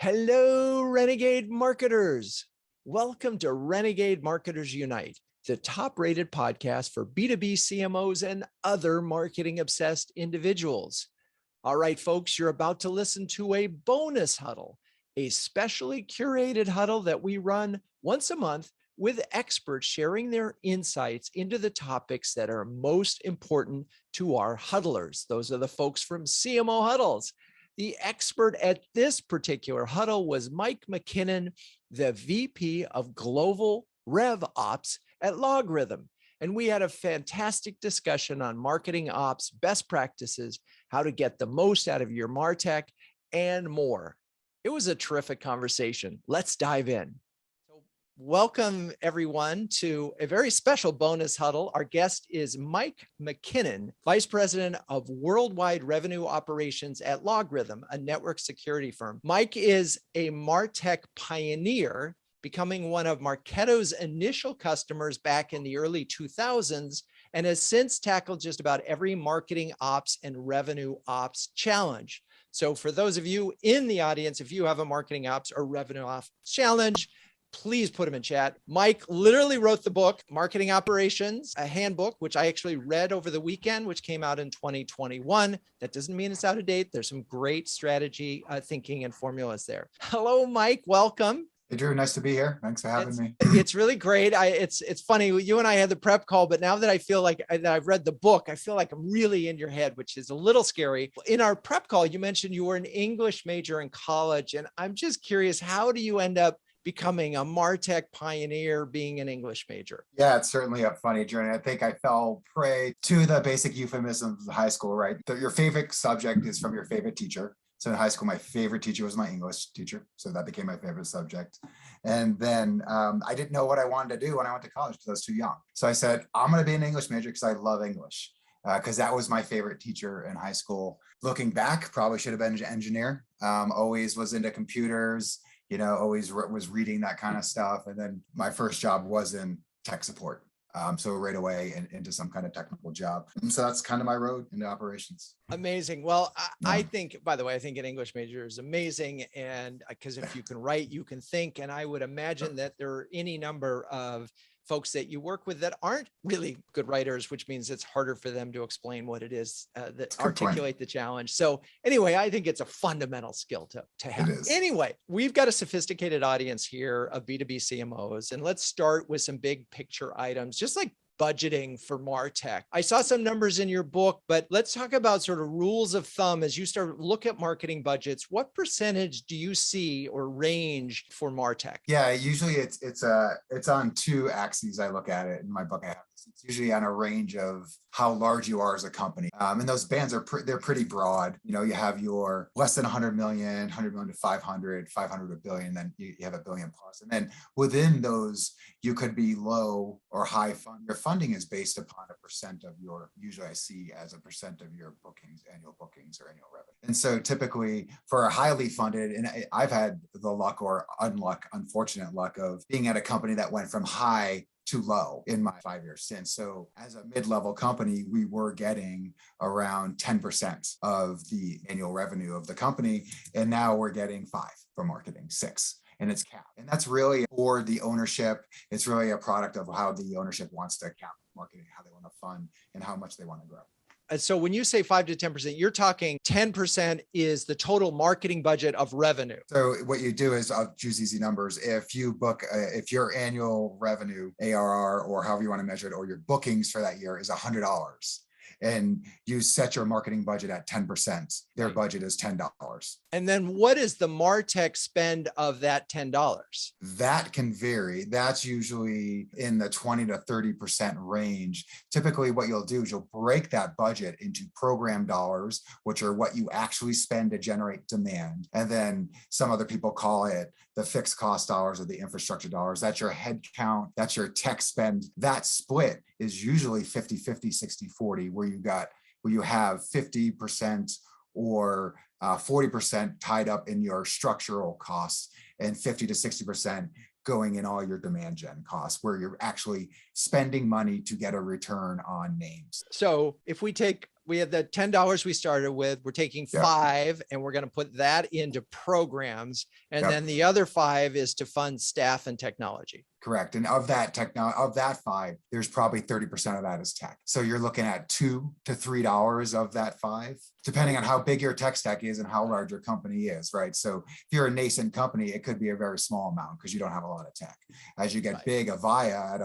Hello, Renegade marketers. Welcome to Renegade Marketers Unite, the top-rated podcast for B2B CMOs and other marketing-obsessed individuals. All right, folks, you're about to listen to a bonus huddle, a specially curated huddle that we run once a month with experts sharing their insights into the topics that are most important to our huddlers. Those are the folks from CMO Huddles. The expert at this particular huddle was Mike McKinnon, the VP of Global Rev Ops at LogRhythm. And we had a fantastic discussion on marketing ops, best practices, how to get the most out of your MarTech, and more. It was a terrific conversation. Let's dive in. Welcome, everyone, to a very special bonus huddle. Our guest is Mike McKinnon, Vice President of Worldwide Revenue Operations at LogRhythm, a network security firm. Mike is a MarTech pioneer, becoming one of Marketo's initial customers back in the early 2000s, and has since tackled just about every marketing ops and revenue ops challenge. So for those of you in the audience, if you have a marketing ops or revenue ops challenge, please put them in chat. Mike literally wrote the book, Marketing Operations, a handbook, which I actually read over the weekend, which came out in 2021. That doesn't mean it's out of date. There's some great strategy thinking and formulas there. Hello, Mike. Welcome. Hey, Drew. Nice to be here. Thanks for having me. It's really great. It's funny. You and I had the prep call, but now that I feel like I've read the book, I feel like I'm really in your head, which is a little scary. In our prep call, you mentioned you were an English major in college, and I'm just curious, how do you end up becoming a MarTech pioneer, being an English major? Yeah, it's certainly a funny journey. I think I fell prey to the basic euphemisms of high school, right? Your favorite subject is from your favorite teacher. So in high school, my favorite teacher was my English teacher. So that became my favorite subject. And then I didn't know what I wanted to do when I went to college because I was too young. So I said, I'm going to be an English major because I love English. Because that was my favorite teacher in high school. Looking back, probably should have been an engineer. Always was into computers. Always was reading that kind of stuff. And then my first job was in tech support. So right away into some kind of technical job. And so that's kind of my road into operations. Amazing. Well, I think, by the way, I think an English major is amazing. And because if you can write, you can think. And I would imagine that there are any number of folks that you work with that aren't really good writers, which means it's harder for them to explain what it is that articulate the challenge. So anyway, I think it's a fundamental skill to have. Anyway, we've got a sophisticated audience here of B2B CMOs, and let's start with some big picture items, just like budgeting for MarTech. I saw some numbers in your book, but let's talk about sort of rules of thumb as you start to look at marketing budgets. What percentage do you see or range for MarTech? Yeah, usually it's on two axes. I look at it in my book. I have this. It's usually on a range of how large you are as a company, and those bands are they're pretty broad. You have your less than 100 million, 100 million to 500, 500 to a billion, then you have a billion plus, and then within those you could be low or high fund. Your funding is based upon a percent of your, usually I see as a percent of your bookings, annual bookings or annual revenue. And so typically for a highly funded, and I've had the luck or unfortunate luck of being at a company that went from high to low in my 5-year stint. So as a mid-level company, we were getting around 10% of the annual revenue of the company. And now we're getting 5 for marketing, 6. And it's capped. And that's really for the ownership. It's really a product of how the ownership wants to cap marketing, how they want to fund, and how much they want to grow. So when you say 5 to 10%, you're talking 10% is the total marketing budget of revenue. So what you do is, I'll choose easy numbers. If you book, if your annual revenue, ARR, or however you want to measure it, or your bookings for that year is $100, and you set your marketing budget at 10%, their budget is $10. And then what is the MarTech spend of that $10? That can vary. That's usually in the 20 to 30% range. Typically what you'll do is you'll break that budget into program dollars, which are what you actually spend to generate demand. And then some other people call it the fixed cost dollars or the infrastructure dollars. That's your head count. That's your tech spend. That split is usually 50-50, 60-40, where you have 50% or 40% tied up in your structural costs and 50 to 60% going in all your demand gen costs, where you're actually spending money to get a return on names. So if we take We had the $10 we started with. We're taking Yep. 5 and we're going to put that into programs. And Yep. then the other 5 is to fund staff and technology. Correct. And of that 5, there's probably 30% of that is tech. So you're looking at $2 to $3 of that 5, depending on how big your tech stack is and how large your company is, right? So if you're a nascent company, it could be a very small amount because you don't have a lot of tech. As you get big, Avaya,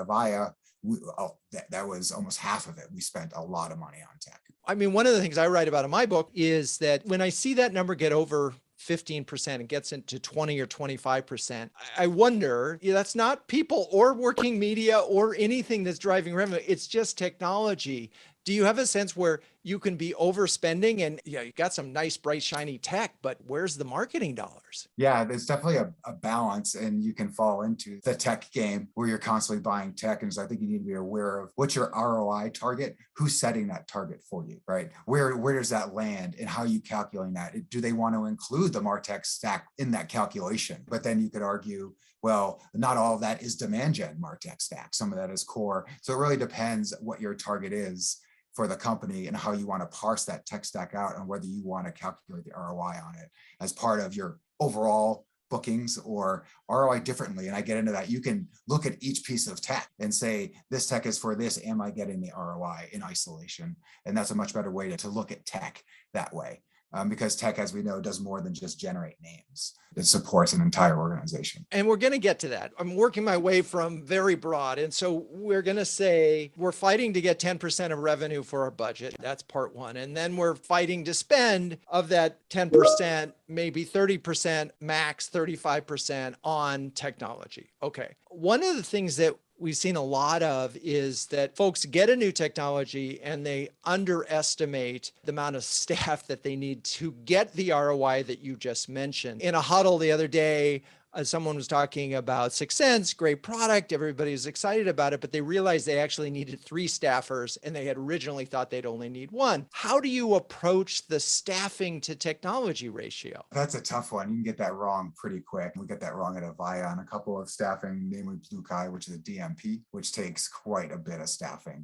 that was almost half of it. We spent a lot of money on tech. I mean, one of the things I write about in my book is that when I see that number get over 15% and gets into 20 or 25%, I wonder, that's not people or working media or anything that's driving revenue. It's just technology. Do you have a sense where you can be overspending and you got some nice, bright, shiny tech, but where's the marketing dollars? Yeah, there's definitely a balance, and you can fall into the tech game where you're constantly buying tech. And so I think you need to be aware of what's your ROI target, who's setting that target for you, right? Where does that land and how are you calculating that? Do they want to include the MarTech stack in that calculation? But then you could argue, well, not all of that is demand gen MarTech stack. Some of that is core. So it really depends what your target is for the company and how you want to parse that tech stack out and whether you want to calculate the ROI on it as part of your overall bookings or ROI differently. And I get into that. You can look at each piece of tech and say, this tech is for this. Am I getting the ROI in isolation? And that's a much better way to look at tech that way. Because tech, as we know, does more than just generate names. It supports an entire organization. And we're going to get to that. I'm working my way from very broad. And so we're going to say we're fighting to get 10% of revenue for our budget. That's part one. And then we're fighting to spend of that 10%, maybe 30%, max 35% on technology. Okay. One of the things that we've seen a lot of is that folks get a new technology and they underestimate the amount of staff that they need to get the ROI that you just mentioned. In a huddle the other day, someone was talking about 6 Sense, great product. Everybody was excited about it, but they realized they actually needed 3 staffers and they had originally thought they'd only need 1. How do you approach the staffing to technology ratio? That's a tough one. You can get that wrong pretty quick. We get that wrong at Avaya on a couple of staffing, namely Blue Kai, which is a DMP, which takes quite a bit of staffing.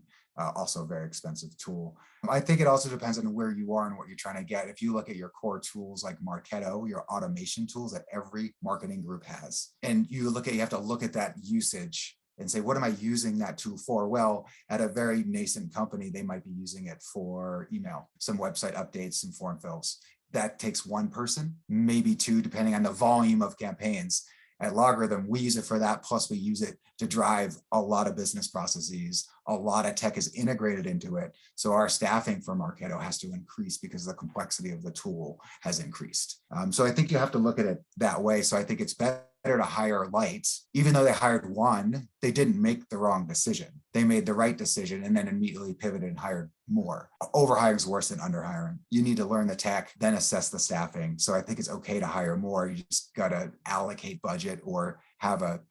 Also a very expensive tool. I think it also depends on where you are and what you're trying to get. If you look at your core tools like Marketo, your automation tools that every marketing group has, and you have to look at that usage and say, what am I using that tool for? Well, at a very nascent company, they might be using it for email, some website updates, some form fills. That takes 1 person, maybe 2, depending on the volume of campaigns. At LogRhythm, we use it for that. Plus, we use it to drive a lot of business processes. A lot of tech is integrated into it. So our staffing for Marketo has to increase because the complexity of the tool has increased. So I think you have to look at it that way. So I think it's better to hire light. Even though they hired 1, they didn't make the wrong decision. They made the right decision and then immediately pivoted and hired more. Overhiring is worse than underhiring. You need to learn the tech, then assess the staffing. So I think it's okay to hire more. You just got to allocate budget or have a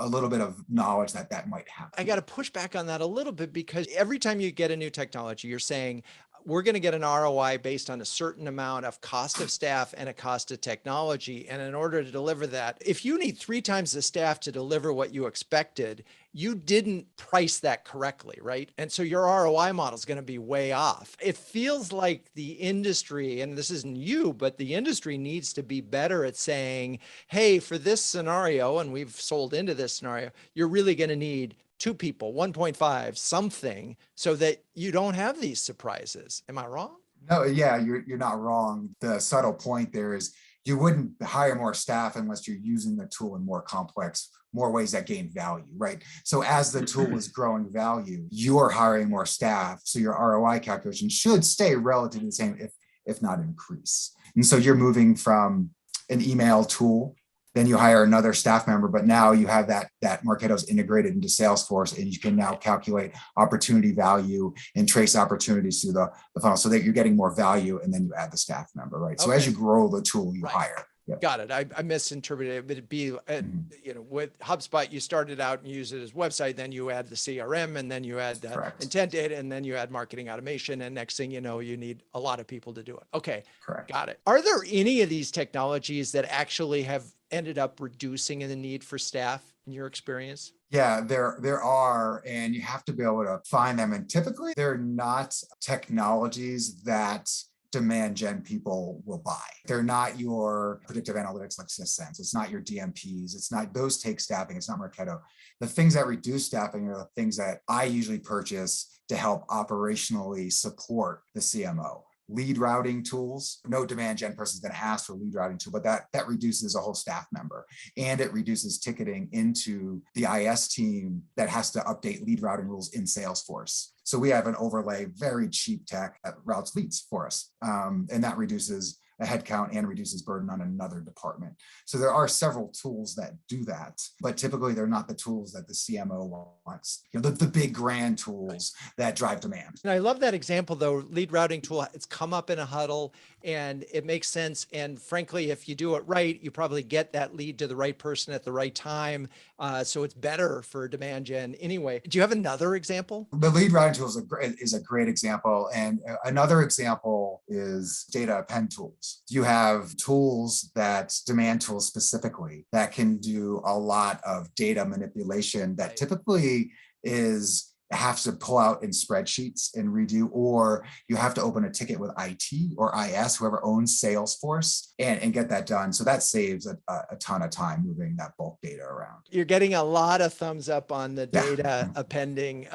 little bit of knowledge that might happen. I got to push back on that a little bit because every time you get a new technology, you're saying, we're going to get an ROI based on a certain amount of cost of staff and a cost of technology. And in order to deliver that, if you need 3 times the staff to deliver what you expected, you didn't price that correctly, right? And so your ROI model is going to be way off. It feels like the industry, and this isn't you, but the industry needs to be better at saying, hey, for this scenario, and we've sold into this scenario, you're really going to need 2 people, 1.5, something, so that you don't have these surprises. Am I wrong? No, yeah, you're not wrong. The subtle point there is you wouldn't hire more staff unless you're using the tool in more complex, more ways that gain value, right? So as the tool is growing value, you're hiring more staff. So your ROI calculation should stay relatively the same, if not increase. And so you're moving from an email tool, then you hire another staff member, but now you have that Marketo's integrated into Salesforce, and you can now calculate opportunity value and trace opportunities through the funnel so that you're getting more value, and then you add the staff member, right? So as you grow the tool, you hire. Yep. Got it. I misinterpreted it, but it'd be, with HubSpot, you started out and use it as website, then you add the CRM, and then you add intent data, and then you add marketing automation. And next thing you know, you need a lot of people to do it. Okay. Correct. Got it. Are there any of these technologies that actually have ended up reducing the need for staff? in your experience? Yeah, there are, and you have to be able to find them. And typically they're not technologies that demand gen people will buy. They're not your predictive analytics like Sysense. It's not your DMPs. It's not, those take staffing. It's not Marketo. The things that reduce staffing are the things that I usually purchase to help operationally support the CMO. Lead routing tools. No demand gen person is going to ask for a lead routing tool, but that reduces a whole staff member, and it reduces ticketing into the IS team that has to update lead routing rules in Salesforce. So we have an overlay, very cheap tech that routes leads for us, and that reduces a headcount and reduces burden on another department. So there are several tools that do that, but typically they're not the tools that the CMO wants. The big grand tools that drive demand. And I love that example though, lead routing tool. It's come up in a huddle and it makes sense. And frankly, if you do it right, you probably get that lead to the right person at the right time. So it's better for demand gen anyway. Do you have another example? The lead routing tool is a great example. And another example is data append tools. You have tools that demand tools specifically that can do a lot of data manipulation that typically have to pull out in spreadsheets and redo, or you have to open a ticket with IT or IS, whoever owns Salesforce, and get that done. So that saves a ton of time moving that bulk data around. You're getting a lot of thumbs up on the data appending.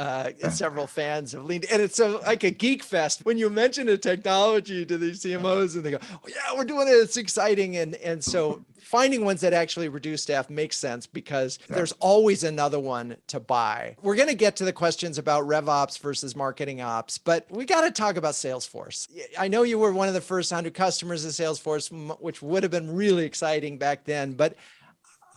Several fans have leaned, and it's so like a geek fest when you mention a technology to these CMOs and they go, oh, yeah, we're doing it. It's exciting. And so finding ones that actually reduce staff makes sense because there's always another one to buy. We're going to get to the questions about RevOps versus marketing ops, but we got to talk about Salesforce. I know you were one of the first 100 customers of Salesforce, which would have been really exciting back then, but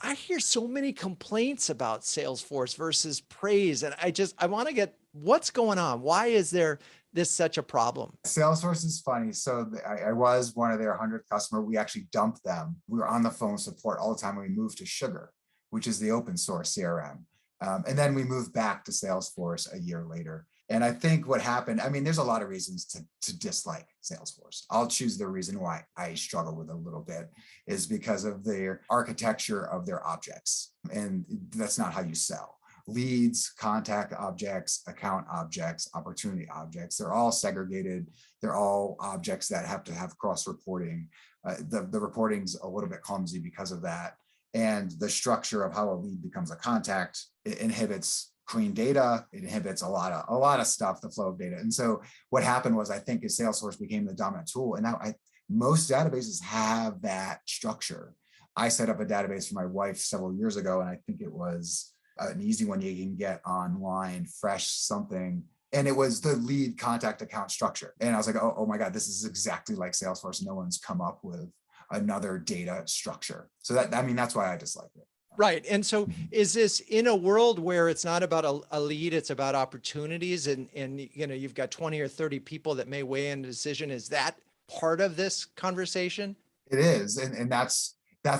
I hear so many complaints about Salesforce versus praise. And I want to get what's going on. Why is there this such a problem? Salesforce is funny. So I was one of their 100th customer. We actually dumped them. We were on the phone support all the time when we moved to Sugar, which is the open source CRM. And then we moved back to Salesforce a year later. And I think what happened, I mean, there's a lot of reasons to dislike Salesforce. I'll choose the reason why I struggle with it a little bit is because of their architecture of their objects. And that's not how you sell. Leads, contact objects, account objects, opportunity objects, they're all segregated. They're all objects that have to have cross-reporting. The reporting's a little bit clumsy because of that. And the structure of how a lead becomes a contact, it inhibits clean data. It inhibits a lot of stuff, the flow of data. And so what happened was, I think, is Salesforce became the dominant tool. And now most databases have that structure. I set up a database for my wife several years ago, and I think it was an easy one you can get online, Fresh something. And it was the lead contact account structure. And I was like, oh my God, this is exactly like Salesforce. No one's come up with another data structure. So that's why I dislike it. Right. And so is this in a world where it's not about a lead, it's about opportunities and you've got 20 or 30 people that may weigh in a decision. Is that part of this conversation? It is. And that's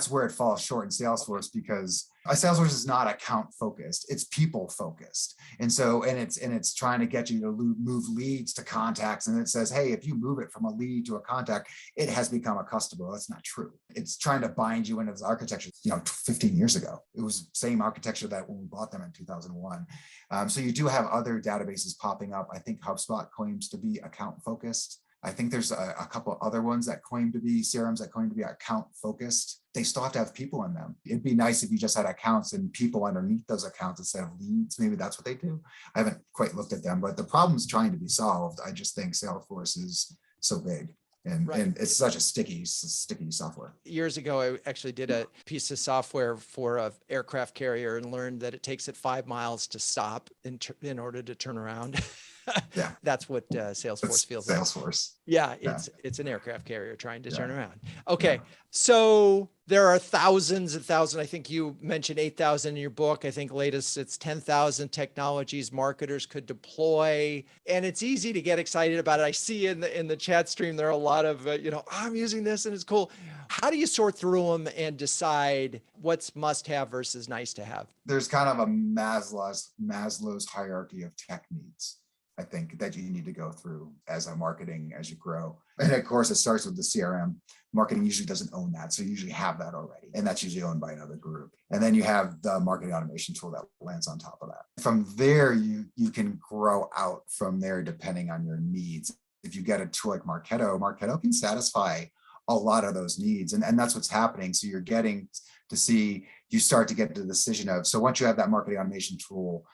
where it falls short in Salesforce, because a Salesforce is not account focused, it's people focused. And it's trying to get you to move leads to contacts. And it says, hey, if you move it from a lead to a contact, it has become a customer. That's not true. It's trying to bind you into this architecture. 15 years ago, it was the same architecture that when we bought them in 2001. So you do have other databases popping up. I think HubSpot claims to be account focused. I think there's a couple other ones that claim to be CRMs that claim to be account focused. They still have to have people in them. It'd be nice if you just had accounts and people underneath those accounts instead of leads. Maybe that's what they do. I haven't quite looked at them, but the problem's trying to be solved. I just think Salesforce is so big. And it's such a sticky software. Years ago, I actually did a piece of software for an aircraft carrier and learned that it takes it 5 miles to stop in order to turn around. Yeah, that's what Salesforce feels like. Salesforce. Yeah, it's an aircraft carrier trying to turn around. Okay, so there are thousands and thousands. I think you mentioned 8,000 in your book. I think latest it's 10,000 technologies marketers could deploy, and it's easy to get excited about it. I see in the chat stream there are a lot of I'm using this and it's cool. How do you sort through them and decide what's must-have versus nice to have? There's kind of a Maslow's hierarchy of tech needs. I think, that you need to go through as a marketing as you grow. And of course, it starts with the CRM. Marketing usually doesn't own that. So you usually have that already. And that's usually owned by another group. And then you have the marketing automation tool that lands on top of that. From there, you can grow out from there depending on your needs. If you get a tool like Marketo can satisfy a lot of those needs. And that's what's happening. So you're getting to see, you start to get to the decision of, so once you have that marketing automation tool,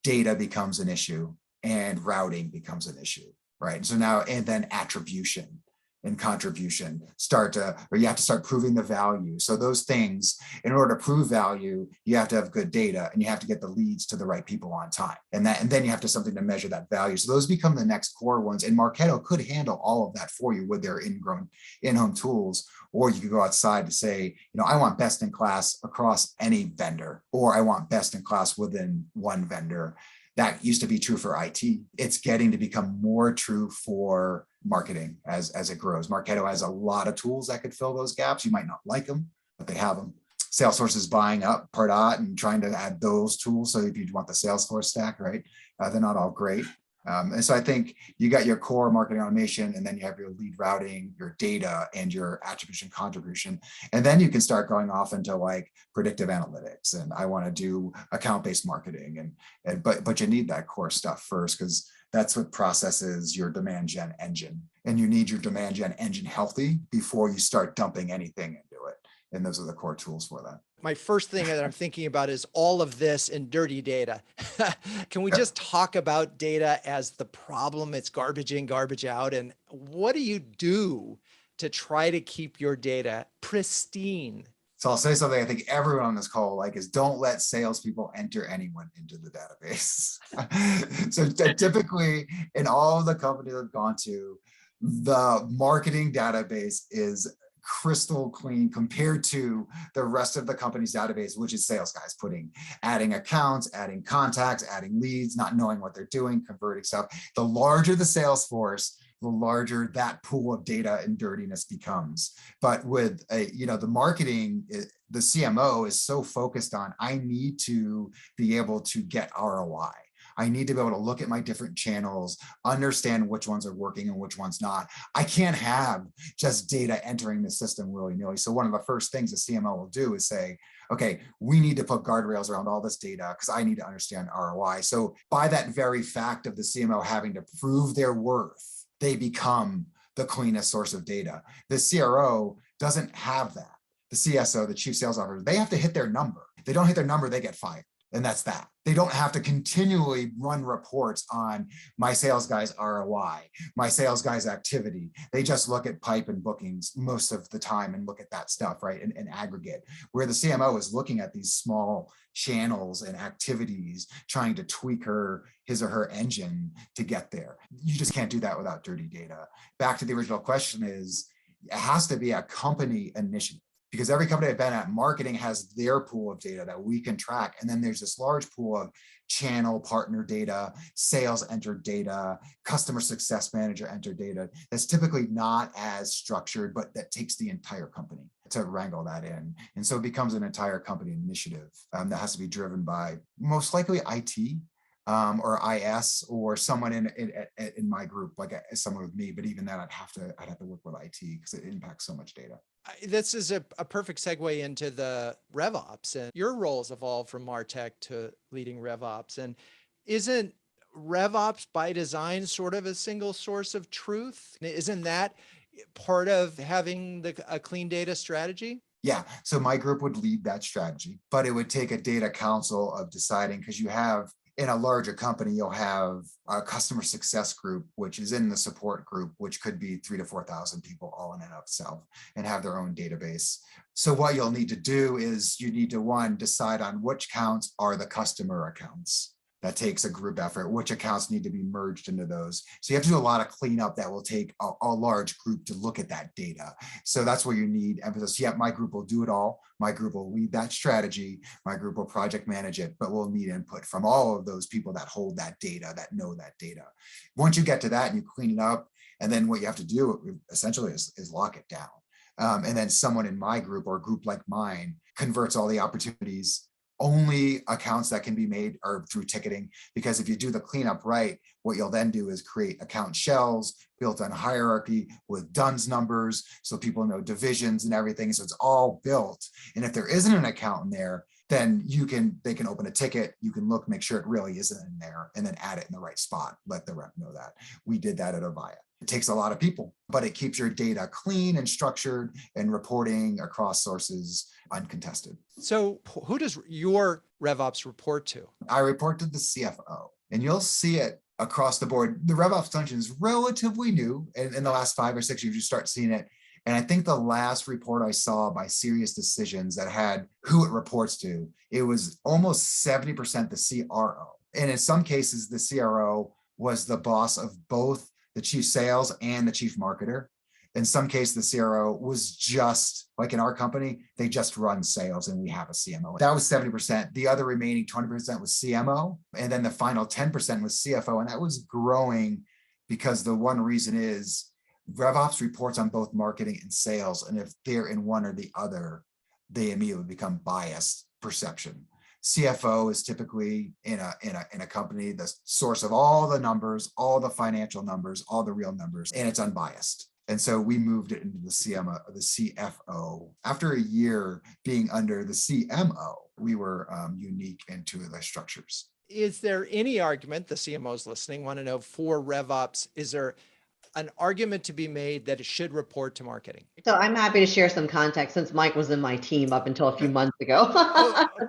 data becomes an issue and routing becomes an issue, right? And so now, and then attribution and contribution you have to start proving the value. So those things, in order to prove value, you have to have good data and you have to get the leads to the right people on time. And then you have to something to measure that value. So those become the next core ones. And Marketo could handle all of that for you with their in-home tools. Or you could go outside to say, I want best in class across any vendor, or I want best in class within one vendor. That used to be true for IT. It's getting to become more true for marketing as it grows. Marketo has a lot of tools that could fill those gaps. You might not like them, but they have them. Salesforce is buying up Pardot and trying to add those tools. So if you want the Salesforce stack, right, they're not all great. And so I think you got your core marketing automation, and then you have your lead routing, your data, and your attribution contribution. And then you can start going off into like predictive analytics. And I want to do account-based marketing. But you need that core stuff first, because that's what processes your demand gen engine. And you need your demand gen engine healthy before you start dumping anything into it. And those are the core tools for that. My first thing that I'm thinking about is all of this in dirty data. Can we just talk about data as the problem? It's garbage in, garbage out. And what do you do to try to keep your data pristine? So I'll say something I think everyone on this call is don't let salespeople enter anyone into the database. So typically in all of the companies I've gone to, the marketing database is crystal clean compared to the rest of the company's database, which is sales guys adding accounts, adding contacts, adding leads, not knowing what they're doing, converting stuff. The larger the sales force, the larger that pool of data and dirtiness becomes. But with the marketing, the CMO is so focused on, I need to be able to get ROI. I need to be able to look at my different channels, understand which ones are working and which ones not. I can't have just data entering the system willy-nilly. So one of the first things a CMO will do is say, okay, we need to put guardrails around all this data because I need to understand ROI. So by that very fact of the CMO having to prove their worth, they become the cleanest source of data. The CRO doesn't have that. The CSO, the chief sales officer, they have to hit their number. If they don't hit their number, they get fired. And that's that. They don't have to continually run reports on my sales guy's ROI, my sales guy's activity. They just look at pipe and bookings most of the time and look at that stuff, right, in aggregate. Where the CMO is looking at these small channels and activities, trying to tweak his or her engine to get there. You just can't do that without dirty data. Back to the original question is, it has to be a company initiative. Because every company I've been at, marketing has their pool of data that we can track. And then there's this large pool of channel partner data, sales entered data, customer success manager entered data. That's typically not as structured, but that takes the entire company to wrangle that in. And so it becomes an entire company initiative that has to be driven by most likely IT. Or IS or someone in my group, like someone with me, but even then I'd have to work with IT because it impacts so much data. This is a perfect segue into the RevOps, and your roles evolved from MarTech to leading RevOps. And isn't RevOps by design sort of a single source of truth? Isn't that part of having a clean data strategy? Yeah, so my group would lead that strategy, but it would take a data council of deciding, because you have, in a larger company, you'll have a customer success group, which is in the support group, which could be 3,000 to 4,000 people all in and of itself and have their own database. So what you'll need to do is you need to, one, decide on which accounts are the customer accounts. That takes a group effort. Which accounts need to be merged into those? So you have to do a lot of cleanup that will take a large group to look at that data. So that's where you need emphasis. Yeah, my group will do it all. My group will lead that strategy. My group will project manage it, but we'll need input from all of those people that hold that data, that know that data. Once you get to that and you clean it up, and then what you have to do essentially is lock it down. And then someone in my group or a group like mine converts all the opportunities only accounts that can be made are through ticketing, because if you do the cleanup right, what you'll then do is create account shells built on hierarchy with DUNS numbers, so people know divisions and everything. So it's all built. And if there isn't an account in there, then they can open a ticket, you can look, make sure it really isn't in there, and then add it in the right spot. Let the rep know that. We did that at Avaya. It takes a lot of people, but it keeps your data clean and structured and reporting across sources uncontested. So who does your RevOps report to? I report to the CFO, and you'll see it across the board. The RevOps function is relatively new. In the last 5 or 6 years, you start seeing it. And I think the last report I saw by Serious Decisions that had who it reports to, it was almost 70% the CRO. And in some cases, the CRO was the boss of both the chief sales and the chief marketer. In some cases, the CRO was just like in our company, they just run sales and we have a CMO. That was 70%. The other remaining 20% was CMO. And then the final 10% was CFO. And that was growing because the one reason is RevOps reports on both marketing and sales. And if they're in one or the other, they immediately become biased perception. CFO is typically in a company the source of all the numbers, all the financial numbers, all the real numbers, and it's unbiased. And so we moved it into the CMO, the CFO. After a year being under the CMO, we were unique into the structures. Is there any argument, the CMOs listening want to know, for RevOps, is there an argument to be made that it should report to marketing? So I'm happy to share some context since Mike was in my team up until a few months ago.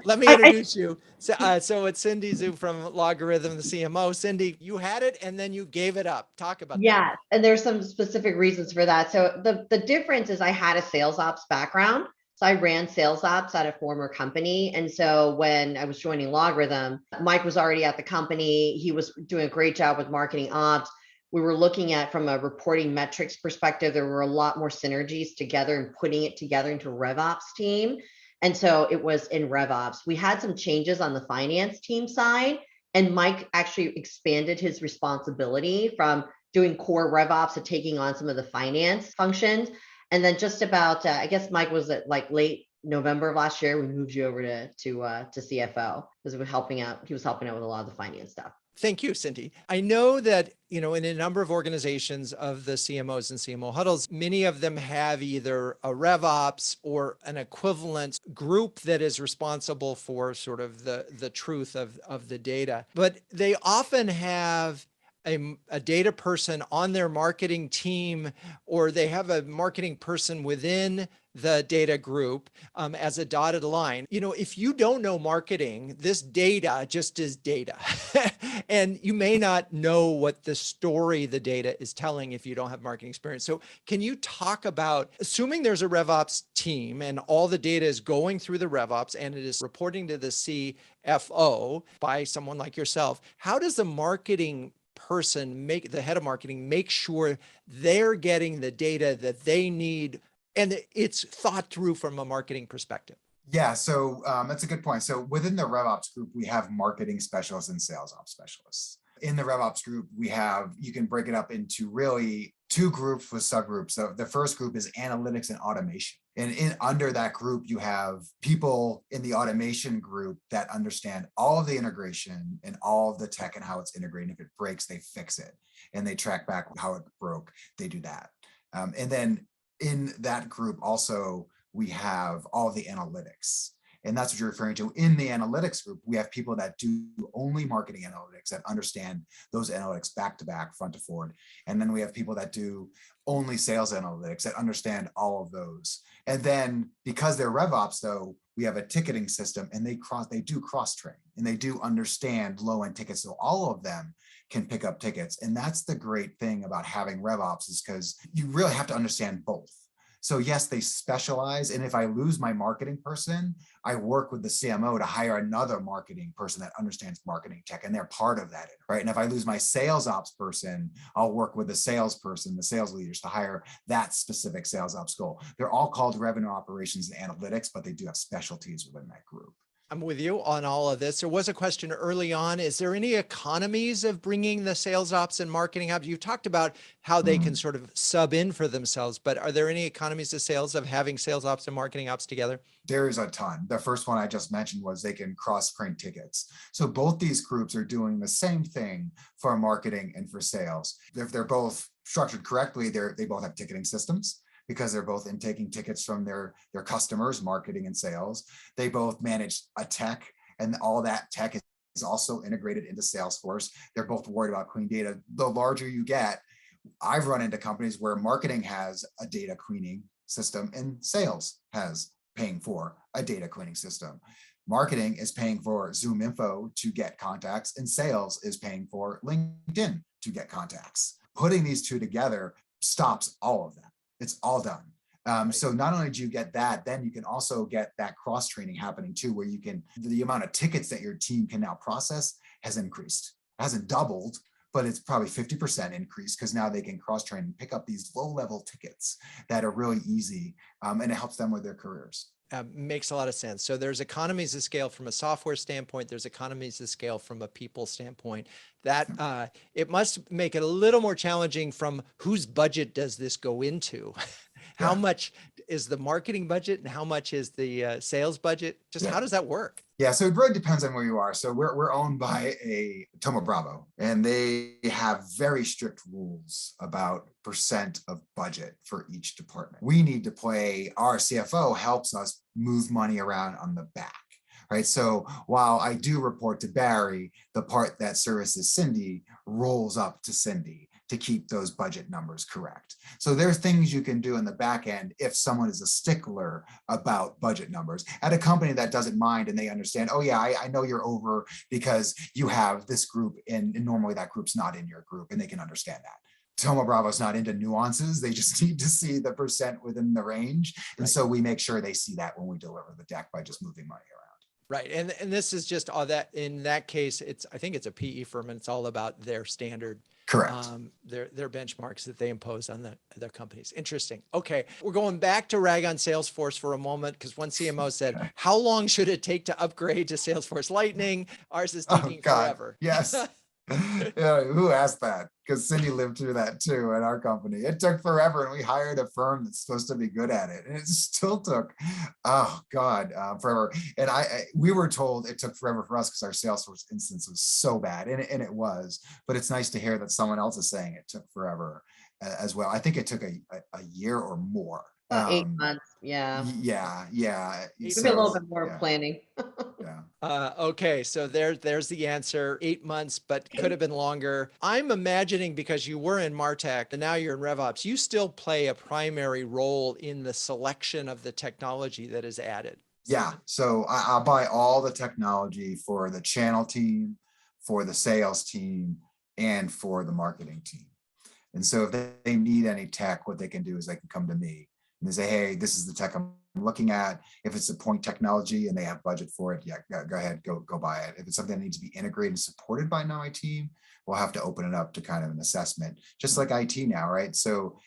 Let me introduce you. So it's Cindy Zhu from LogRhythm, the CMO. Cindy, you had it and then you gave it up. Talk about that. Yeah, and there's some specific reasons for that. So the difference is I had a sales ops background. So I ran sales ops at a former company. And so when I was joining LogRhythm, Mike was already at the company. He was doing a great job with marketing ops. We were looking at, from a reporting metrics perspective, there were a lot more synergies together and putting it together into a RevOps team. And so it was in RevOps. We had some changes on the finance team side, and Mike actually expanded his responsibility from doing core RevOps to taking on some of the finance functions. And then just about, I guess Mike was at like late November of last year, we moved you over to CFO because he was helping out with a lot of the finance stuff. Thank you, Cindy. I know that, in a number of organizations of the CMOs and CMO huddles, many of them have either a RevOps or an equivalent group that is responsible for sort of the truth of the data. But they often have a data person on their marketing team, or they have a marketing person within the data group as a dotted line. If you don't know marketing, this data just is data. And you may not know what the story the data is telling if you don't have marketing experience. So can you talk about, assuming there's a RevOps team and all the data is going through the RevOps and it is reporting to the CFO by someone like yourself, how does the marketing person, the head of marketing, make sure they're getting the data that they need and it's thought through from a marketing perspective? Yeah, so that's a good point. So within the RevOps group, we have marketing specialists and sales ops specialists. In the RevOps group, you can break it up into really two groups with subgroups. So the first group is analytics and automation. And under that group, you have people in the automation group that understand all of the integration and all of the tech and how it's integrated. If it breaks, they fix it and they track back how it broke. They do that. And then in that group also, we have all the analytics. And that's what you're referring to. In the analytics group, we have people that do only marketing analytics, that understand those analytics back to back, front to forward. And then we have people that do only sales analytics, that understand all of those. And then because they're RevOps, though, we have a ticketing system, and they do cross train, and they do understand low end tickets. So all of them can pick up tickets. And that's the great thing about having RevOps, is because you really have to understand both. So yes, they specialize. And if I lose my marketing person, I work with the CMO to hire another marketing person that understands marketing tech, and they're part of that, right? And if I lose my sales ops person, I'll work with the salesperson, the sales leaders, to hire that specific sales ops goal. They're all called revenue operations and analytics, but they do have specialties within that group. I'm with you on all of this. There was a question early on. Is there any economies of bringing the sales ops and marketing ops? You talked about how they can sort of sub in for themselves, but are there any economies of sales of having sales ops and marketing ops together? There is a ton. The first one I just mentioned was they can cross-train tickets. So both these groups are doing the same thing for marketing and for sales. If they're both structured correctly, they both have ticketing systems, because they're both taking tickets from their customers, marketing and sales. They both manage a tech, and all that tech is also integrated into Salesforce. They're both worried about clean data. The larger you get, I've run into companies where marketing has a data cleaning system and sales has paying for a data cleaning system. Marketing is paying for Zoom info to get contacts, and sales is paying for LinkedIn to get contacts. Putting these two together stops all of that. It's all done. So not only do you get that, then you can also get that cross training happening too, where you can, the amount of tickets that your team can now process has increased. It hasn't doubled, but it's probably 50% increase, because now they can cross train and pick up these low level tickets that are really easy, and it helps them with their careers. Makes a lot of sense. So there's economies of scale from a software standpoint. There's economies of scale from a people standpoint. That it must make it a little more challenging from whose budget does this go into? How much is the marketing budget and how much is the sales budget? Just how does that work? Yeah, so it really depends on where you are. So we're owned by a Thoma Bravo, and they have very strict rules about percent of budget for each department. We need to play, our CFO helps us move money around on the back, right? So while I do report to Barry, the part that services Cindy rolls up to Cindy to keep those budget numbers correct. So there's things you can do in the back end if someone is a stickler about budget numbers at a company that doesn't mind, and they understand, oh yeah, I know you're over because you have this group, and normally that group's not in your group, and they can understand that. Thoma Bravo's not into nuances. They just need to see the percent within the range. And so we make sure they see that when we deliver the deck by just moving money around. Right. And this is just all that, in that case, I think it's a PE firm, and it's all about their standard. Correct. Their benchmarks that they impose on their companies. Interesting. Okay. We're going back to rag on Salesforce for a moment, because one CMO said, how long should it take to upgrade to Salesforce Lightning? Ours is taking forever. Yes. Yeah, who asked that? Because Cindy lived through that too at our company. It took forever, and we hired a firm that's supposed to be good at it, and it still took, forever. And we were told it took forever for us because our Salesforce instance was so bad, and it was. But it's nice to hear that someone else is saying it took forever as well. I think it took a year or more. 8 months. Yeah. Yeah. Maybe a little bit more planning. Okay. So there's the answer. 8 months, but could have been longer. I'm imagining, because you were in MarTech and now you're in RevOps, you still play a primary role in the selection of the technology that is added. Yeah. So I'll buy all the technology for the channel team, for the sales team, and for the marketing team. And so if they need any tech, what they can do is they can come to me. And they say, hey, this is the tech I'm looking at. If it's a point technology and they have budget for it, go ahead, go buy it. If it's something that needs to be integrated and supported by my team, we'll have to open it up to kind of an assessment, just like IT now, right? So,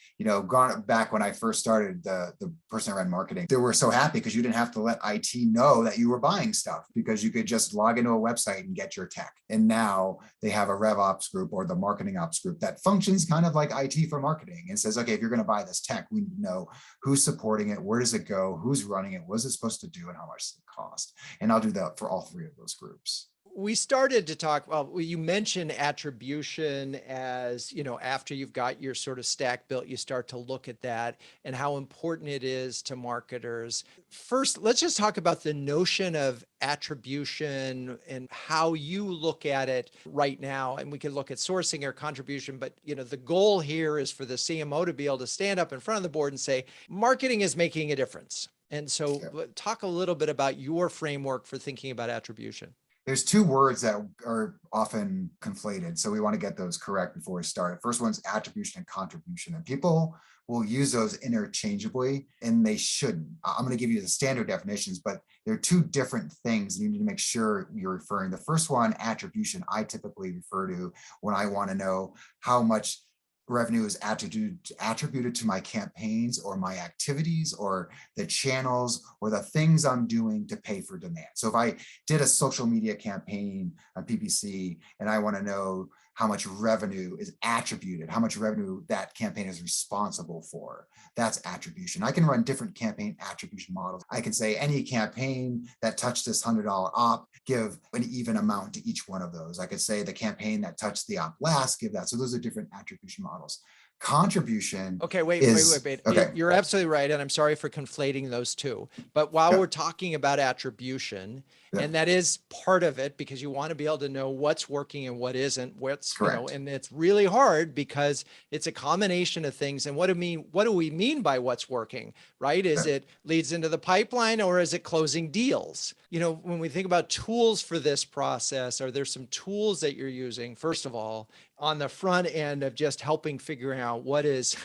gone back when I first started, the person that ran marketing, they were so happy because you didn't have to let IT know that you were buying stuff, because you could just log into a website and get your tech. And now they have a RevOps group or the marketing ops group that functions kind of like IT for marketing, and says, okay, if you're going to buy this tech, we need to know who's supporting it, where does it go, who's running it, what is it supposed to do, and how much does it cost? And I'll do that for all three of those groups. We started to talk, you mentioned attribution as, after you've got your sort of stack built, you start to look at that and how important it is to marketers. First, let's just talk about the notion of attribution and how you look at it right now. And we can look at sourcing or contribution, but the goal here is for the CMO to be able to stand up in front of the board and say, marketing is making a difference. And so talk a little bit about your framework for thinking about attribution. There's two words that are often conflated, so we want to get those correct before we start. First one's attribution and contribution, and people will use those interchangeably, and they shouldn't. I'm going to give you the standard definitions, but they're two different things. You need to make sure you're referring. The first one, attribution, I typically refer to when I want to know how much revenue is attributed to my campaigns or my activities or the channels or the things I'm doing to pay for demand. So if I did a social media campaign on PPC and I want to know how much revenue is attributed, how much revenue that campaign is responsible for, that's attribution. I can run different campaign attribution models. I can say any campaign that touched this $100 op, give an even amount to each one of those. I could say the campaign that touched the op last, give that. So those are different attribution models. Contribution. Okay, wait. Okay. You're absolutely right. And I'm sorry for conflating those two. But while Yeah. we're talking about attribution, Yeah. and that is part of it because you want to be able to know what's working and what isn't, Correct. and it's really hard because it's a combination of things. And what do we mean by what's working, right? Is it leads into the pipeline or is it closing deals? When we think about tools for this process, are there some tools that you're using, first of all, on the front end of just helping figuring out what is,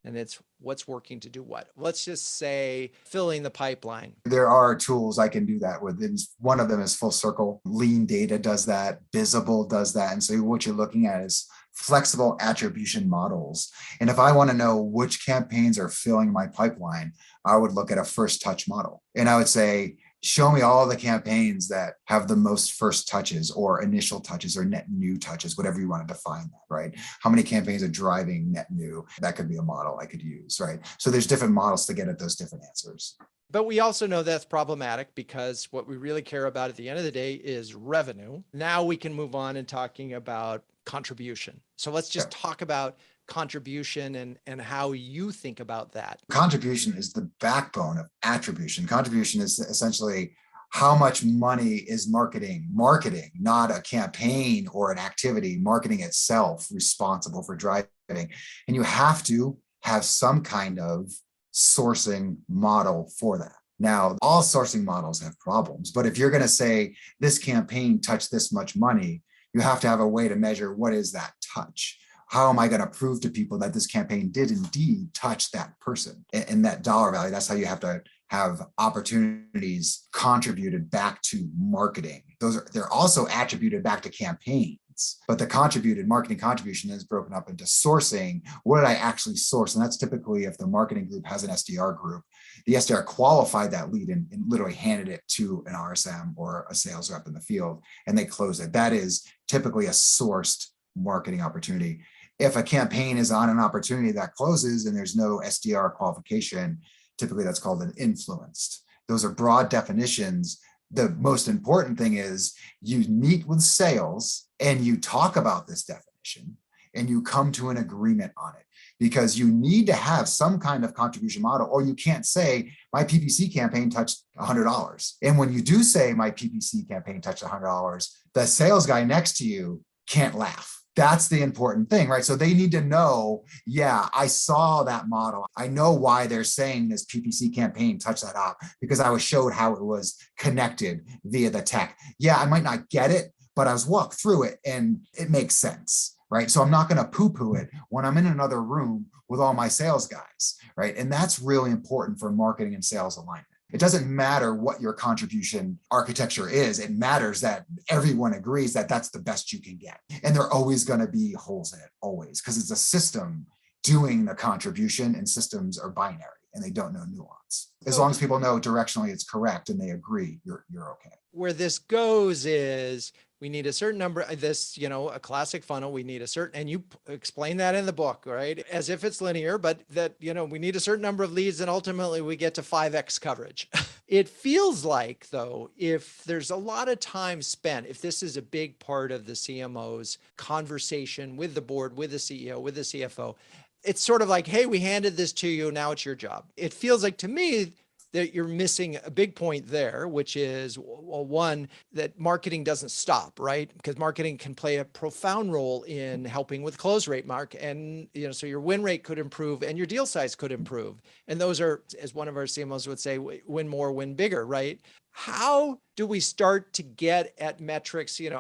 and it's what's working to do what? Let's just say filling the pipeline. There are tools I can do that with. And one of them is Full Circle. Lean Data does that. Visible does that. And so what you're looking at is flexible attribution models. And if I want to know which campaigns are filling my pipeline, I would look at a first touch model. And I would say, show me all the campaigns that have the most first touches or initial touches or net new touches, whatever you want to define that, right? How many campaigns are driving net new? That could be a model I could use, right? So there's different models to get at those different answers. But we also know that's problematic because what we really care about at the end of the day is revenue. Now we can move on and talking about contribution. So let's just talk about contribution and how you think about that. Contribution is the backbone of attribution. Contribution is essentially how much money is marketing, not a campaign or an activity, marketing itself responsible for driving. And you have to have some kind of sourcing model for that. Now, all sourcing models have problems, but if you're going to say this campaign touched this much money, you have to have a way to measure what is that touch. How am I going to prove to people that this campaign did indeed touch that person and that dollar value? That's how you have to have opportunities contributed back to marketing. They're also attributed back to campaigns, but the marketing contribution is broken up into sourcing. What did I actually source? And that's typically if the marketing group has an SDR group, the SDR qualified that lead and literally handed it to an RSM or a sales rep in the field, and they close it. That is typically a sourced marketing opportunity. If a campaign is on an opportunity that closes and there's no SDR qualification, typically that's called an influenced. Those are broad definitions. The most important thing is you meet with sales and you talk about this definition and you come to an agreement on it, because you need to have some kind of contribution model, or you can't say my PPC campaign touched $100. And when you do say my PPC campaign touched $100, the sales guy next to you can't laugh. That's the important thing, right? So they need to know, yeah, I saw that model. I know why they're saying this PPC campaign touched that op, because I was showed how it was connected via the tech. Yeah, I might not get it, but I was walked through it and it makes sense, right? So I'm not going to poo-poo it when I'm in another room with all my sales guys, right? And that's really important for marketing and sales alignment. It doesn't matter what your contribution architecture is. It matters that everyone agrees that that's the best you can get. And there are always going to be holes in it, always, because it's a system doing the contribution, and systems are binary and they don't know nuance. As long as people know directionally it's correct and they agree, you're okay. Where this goes is we need a certain number, a classic funnel, we need a certain, and you explain that in the book, right? As if it's linear, but that, we need a certain number of leads and ultimately we get to 5x coverage. It feels like, though, if there's a lot of time spent, if this is a big part of the CMO's conversation with the board, with the CEO, with the CFO, it's sort of like, hey, we handed this to you, now it's your job. It feels like to me that you're missing a big point there, which is, well, one, that marketing doesn't stop, right? Because marketing can play a profound role in helping with close rate, Mark. And, so your win rate could improve and your deal size could improve. And those are, as one of our CMOs would say, win more, win bigger, right? How do we start to get at metrics? And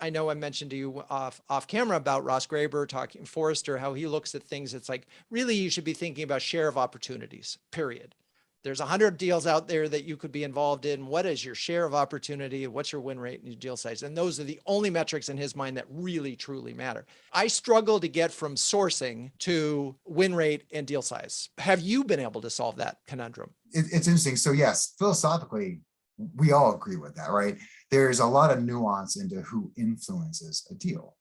I know I mentioned to you off camera about Ross Graber talking Forrester, how he looks at things. It's like, really, you should be thinking about share of opportunities, period. There's 100 deals out there that you could be involved in. What is your share of opportunity? What's your win rate and your deal size? And those are the only metrics in his mind that really, truly matter. I struggle to get from sourcing to win rate and deal size. Have you been able to solve that conundrum? It's interesting. So yes, philosophically, we all agree with that, right? There's a lot of nuance into who influences a deal.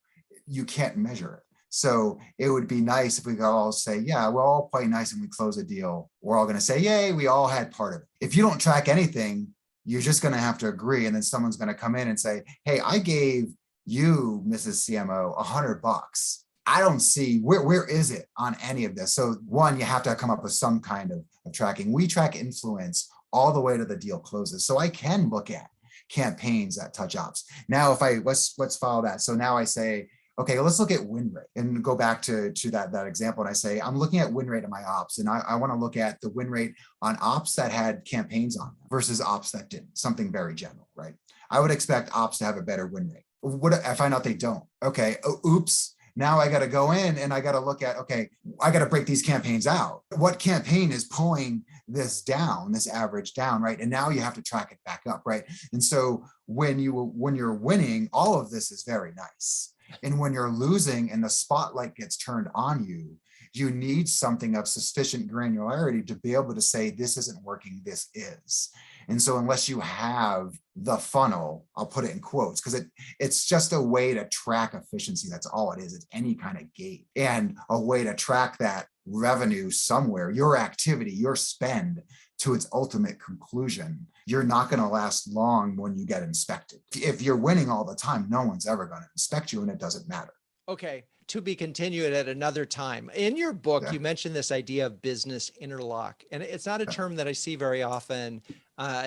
You can't measure it. So it would be nice if we could all say, yeah, we'll all play nice and we close a deal. We're all going to say, yay, we all had part of it. If you don't track anything, you're just going to have to agree. And then someone's going to come in and say, hey, I gave you, Mrs. CMO, $100. I don't see where is it on any of this. So one, you have to come up with some kind of tracking. We track influence all the way to the deal closes. So I can look at campaigns that touch ops. Now, if let's follow that. So now I say, okay, let's look at win rate and go back to that example. And I say, I'm looking at win rate of my ops. And I want to look at the win rate on ops that had campaigns on them versus ops that didn't, something very general, right? I would expect ops to have a better win rate. What I find out they don't? Okay, oops. Now I got to go in and I got to look at, okay, I got to break these campaigns out. What campaign is pulling this down, this average down, right? And now you have to track it back up, right? And so when you're winning, all of this is very nice. And when you're losing and the spotlight gets turned on you, you need something of sufficient granularity to be able to say, this isn't working, this is. And so unless you have the funnel, I'll put it in quotes, because it's just a way to track efficiency. That's all it is. It's any kind of gate and a way to track that revenue somewhere, your activity, your spend to its ultimate conclusion. You're not going to last long when you get inspected. If you're winning all the time, no one's ever going to inspect you and it doesn't matter. Okay. To be continued at another time. In your book, you mentioned this idea of business interlock, and it's not a term that I see very often.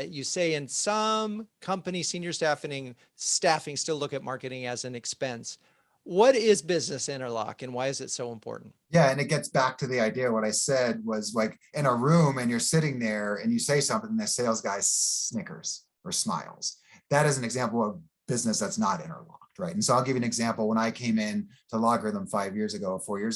You say in some companies, senior staffing still look at marketing as an expense. What is business interlock and why is it so important? Yeah, and it gets back to the idea. What I said was like in a room and you're sitting there and you say something and the sales guy snickers or smiles. That is an example of business that's not interlocked. Right. And so I'll give you an example. When I came in to LogRhythm 4 years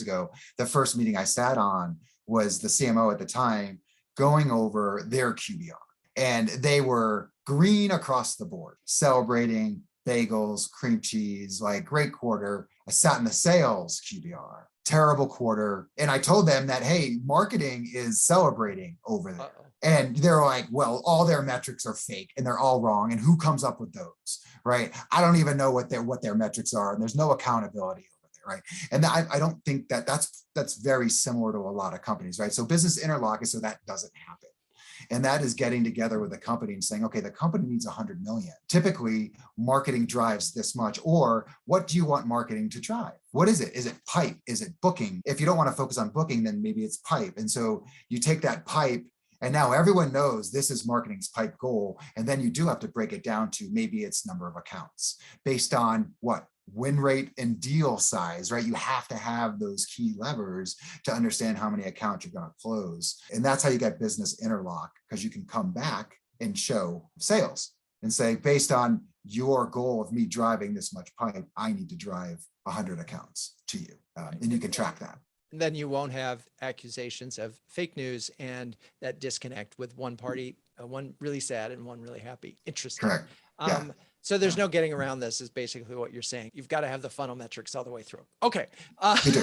ago, the first meeting I sat on was the CMO at the time going over their QBR. And they were green across the board, celebrating bagels, cream cheese, like great quarter. I sat in the sales QBR, terrible quarter. And I told them that, hey, marketing is celebrating over there. And they're like, well, all their metrics are fake and they're all wrong. And who comes up with those, right? I don't even know what their metrics are. And there's no accountability over there, right? And I don't think that's very similar to a lot of companies, right? So business interlock is so that doesn't happen. And that is getting together with a company and saying, okay, the company needs 100 million. Typically, marketing drives this much. Or what do you want marketing to drive? What is it? Is it pipe? Is it booking? If you don't want to focus on booking, then maybe it's pipe. And so you take that pipe, and now everyone knows this is marketing's pipe goal. And then you do have to break it down to maybe it's number of accounts based on what? Win rate and deal size, right? You have to have those key levers to understand how many accounts you're going to close. And that's how you get business interlock, because you can come back and show sales and say, based on your goal of me driving this much pipe, I need to drive 100 accounts to you. And you can track that. And then you won't have accusations of fake news and that disconnect with one party, one really sad and one really happy. Interesting. Correct. Yeah. So there's no getting around this is basically what you're saying. You've got to have the funnel metrics all the way through. Okay. You do.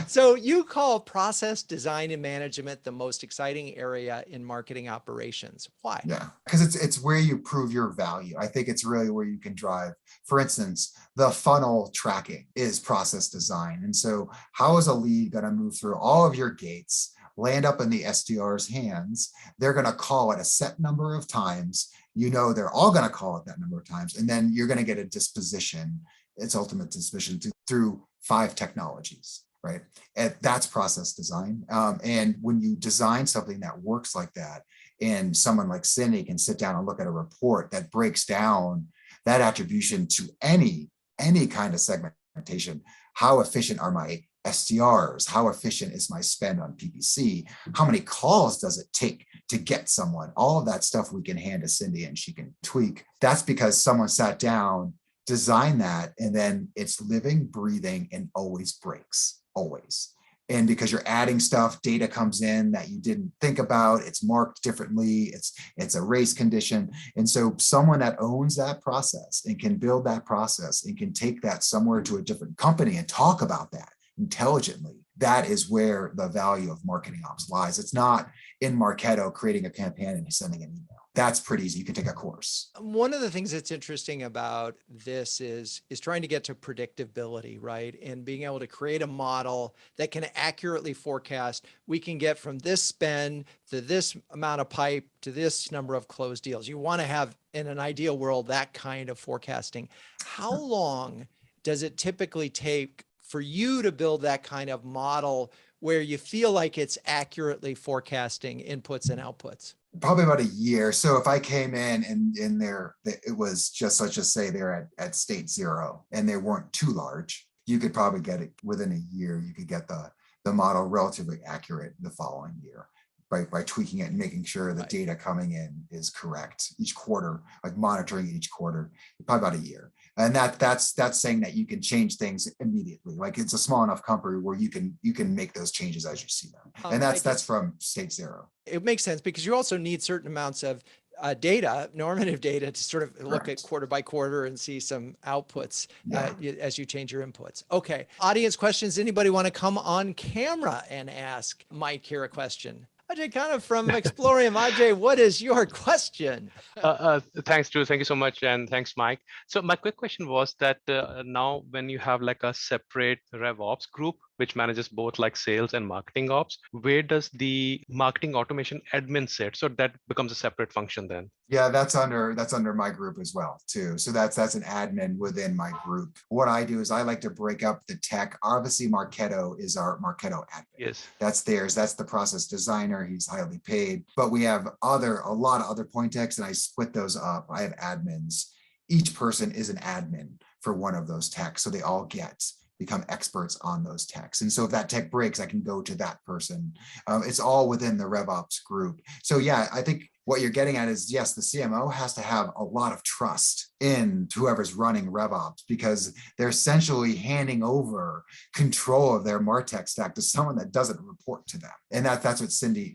So you call process design and management the most exciting area in marketing operations. Why? Yeah, because it's where you prove your value. I think it's really where you can drive. For instance, the funnel tracking is process design. And so how is a lead going to move through all of your gates, land up in the SDR's hands? They're going to call it a set number of times. You know, they're all going to call it that number of times. And then you're going to get a disposition, its ultimate disposition through 5 technologies, right? And that's process design. And when you design something that works like that, and someone like Cindy can sit down and look at a report that breaks down that attribution to any kind of segmentation, how efficient are my SDRs? How efficient is my spend on PPC? How many calls does it take to get someone? All of that stuff we can hand to Cindy and she can tweak. That's because someone sat down, designed that, and then it's living, breathing, and always breaks, always. And because you're adding stuff, data comes in that you didn't think about, it's marked differently, it's a race condition. And so someone that owns that process and can build that process and can take that somewhere to a different company and talk about that intelligently, that is where the value of marketing ops lies. It's not in Marketo creating a campaign and sending an email. That's pretty easy. You can take a course. One of the things that's interesting about this is trying to get to predictability, right? And being able to create a model that can accurately forecast, we can get from this spend to this amount of pipe to this number of closed deals. You want to have, in an ideal world, that kind of forecasting. How long does it typically take for you to build that kind of model where you feel like it's accurately forecasting inputs and outputs? Probably about a year. So if I came in and in there, it was just, let's just say they're at state 0 and they weren't too large, you could probably get it within a year. You could get the model relatively accurate the following year by tweaking it and making sure the data coming in is correct each quarter, like monitoring each quarter, probably about a year. And that's saying that you can change things immediately. Like it's a small enough company where you can make those changes as you see them. And that's from state 0. It makes sense because you also need certain amounts of data, normative data, to sort of look at quarter by quarter and see some outputs as you change your inputs. Okay. Audience questions. Anybody want to come on camera and ask Mike here a question? Ajay, kind of from Explorium. Ajay, what is your question? Thanks, Drew. Thank you so much. And thanks, Mike. So my quick question was that now when you have like a separate RevOps group, which manages both like sales and marketing ops, where does the marketing automation admin sit? So that becomes a separate function then. Yeah, that's under my group as well too. So that's an admin within my group. What I do is I like to break up the tech. Obviously, Marketo is our Marketo admin. Yes. That's theirs. That's the process designer. He's highly paid. But we have a lot of other point techs, and I split those up. I have admins. Each person is an admin for one of those techs. So they all become experts on those techs. And so if that tech breaks, I can go to that person. It's all within the RevOps group. So yeah, I think what you're getting at is, yes, the CMO has to have a lot of trust in whoever's running RevOps, because they're essentially handing over control of their MarTech stack to someone that doesn't report to them. And that's what Cindy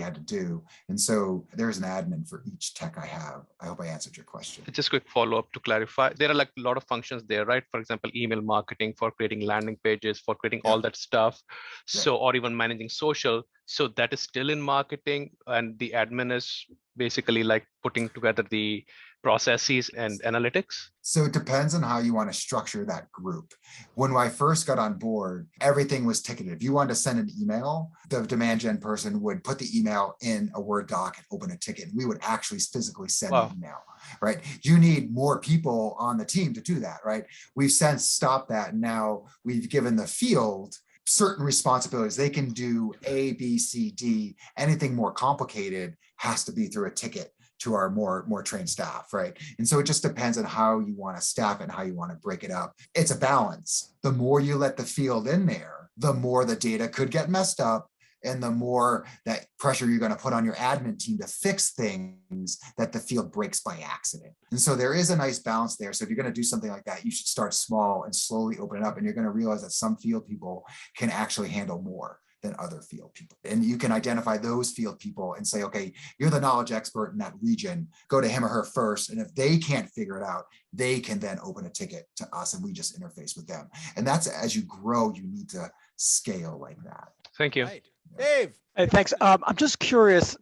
had to do. And so there's an admin for each tech I have. I hope I answered your question. Just a quick follow-up to clarify. There are like a lot of functions there, right? For example, email marketing, for creating landing pages, for creating all that stuff. So, or even managing social. So that is still in marketing, and the admin is basically like putting together the processes and analytics? So it depends on how you want to structure that group. When I first got on board, everything was ticketed. If you wanted to send an email, the demand gen person would put the email in a Word doc and open a ticket. We would actually physically send the email, right? You need more people on the team to do that, right? We've since stopped that. And now we've given the field certain responsibilities. They can do A, B, C, D. Anything more complicated has to be through a ticket to our more trained staff, right? And so it just depends on how you want to staff it and how you want to break it up. It's a balance. The more you let the field in there, the more the data could get messed up, and the more that pressure you're going to put on your admin team to fix things that the field breaks by accident. And so there is a nice balance there. So if you're going to do something like that, you should start small and slowly open it up. And you're going to realize that some field people can actually handle more than other field people. And you can identify those field people and say, okay, you're the knowledge expert in that region. Go to him or her first. And if they can't figure it out, they can then open a ticket to us and we just interface with them. And that's, as you grow, you need to scale like that. Thank you. Right. Dave. Hey, thanks. I'm just curious.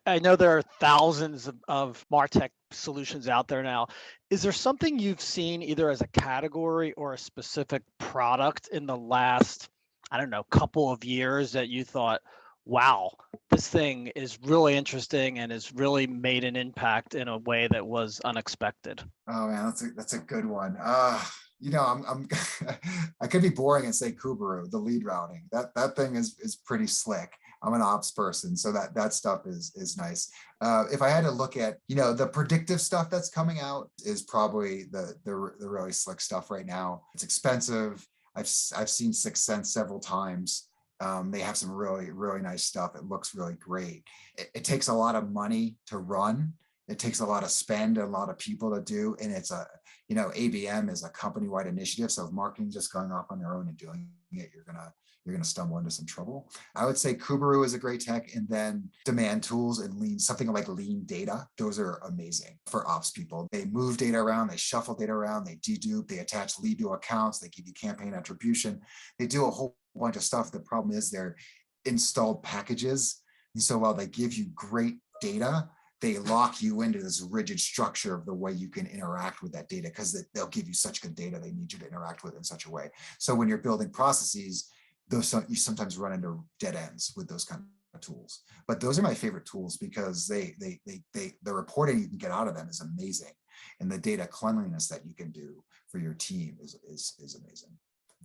I know there are thousands of MarTech solutions out there now. Is there something you've seen either as a category or a specific product in the last, I don't know, couple of years that you thought, wow, this thing is really interesting and has really made an impact in a way that was unexpected? Oh man, that's a good one. You know, I'm I could be boring and say Kuberu, the lead routing. That thing is pretty slick. I'm an ops person, so that stuff is nice. If I had to look at, you know, the predictive stuff that's coming out is probably the really slick stuff right now. It's expensive. I've seen 6 Sense several times. They have some really nice stuff. It looks really great. It takes a lot of money to run. It takes a lot of spend, a lot of people to do. And it's ABM is a company-wide initiative. So if marketing just going off on their own and doing it, you're going to stumble into some trouble. I would say Kuberu is a great tech, and then demand tools and lean, something like lean data. Those are amazing for ops people. They move data around, they shuffle data around, they dedupe, they attach lead to accounts, they give you campaign attribution. They do a whole bunch of stuff. The problem is they're installed packages. And so while they give you great data, they lock you into this rigid structure of the way you can interact with that data, because they'll give you such good data they need you to interact with in such a way. So when you're building processes, you sometimes run into dead ends with those kind of tools. But those are my favorite tools, because the reporting you can get out of them is amazing, and the data cleanliness that you can do for your team is amazing.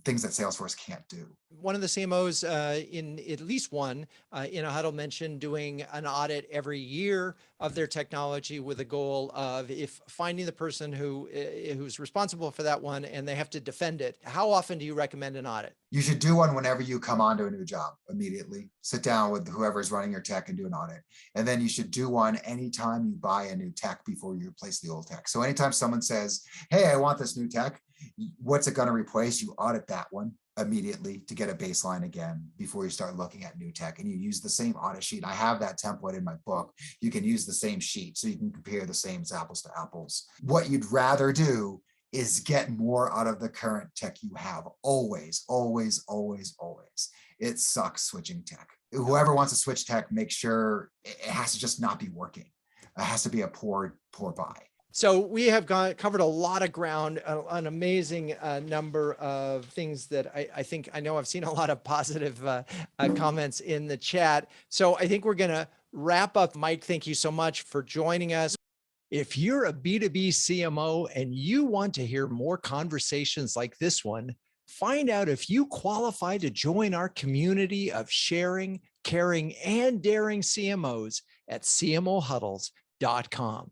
Things that Salesforce can't do. One of the CMOs in at least one in a huddle mentioned doing an audit every year of their technology, with a goal of, if finding the person who's responsible for that one and they have to defend it. How often do you recommend an audit? You should do one whenever you come onto a new job. Immediately sit down with whoever's running your tech and do an audit. And then you should do one anytime you buy a new tech before you replace the old tech. So anytime someone says, hey, I want this new tech, what's it going to replace? You audit that one immediately to get a baseline again before you start looking at new tech. And you use the same audit sheet. I have that template in my book. You can use the same sheet so you can compare the same apples to apples. What you'd rather do is get more out of the current tech you have. Always, always, always, always. It sucks switching tech. Whoever wants to switch tech, make sure it has to just not be working. It has to be a poor buy. So we have covered a lot of ground, an amazing number of things that I know I've seen a lot of positive comments in the chat. So I think we're going to wrap up. Mike, thank you so much for joining us. If you're a B2B CMO and you want to hear more conversations like this one, find out if you qualify to join our community of sharing, caring, and daring CMOs at CMOHuddles.com.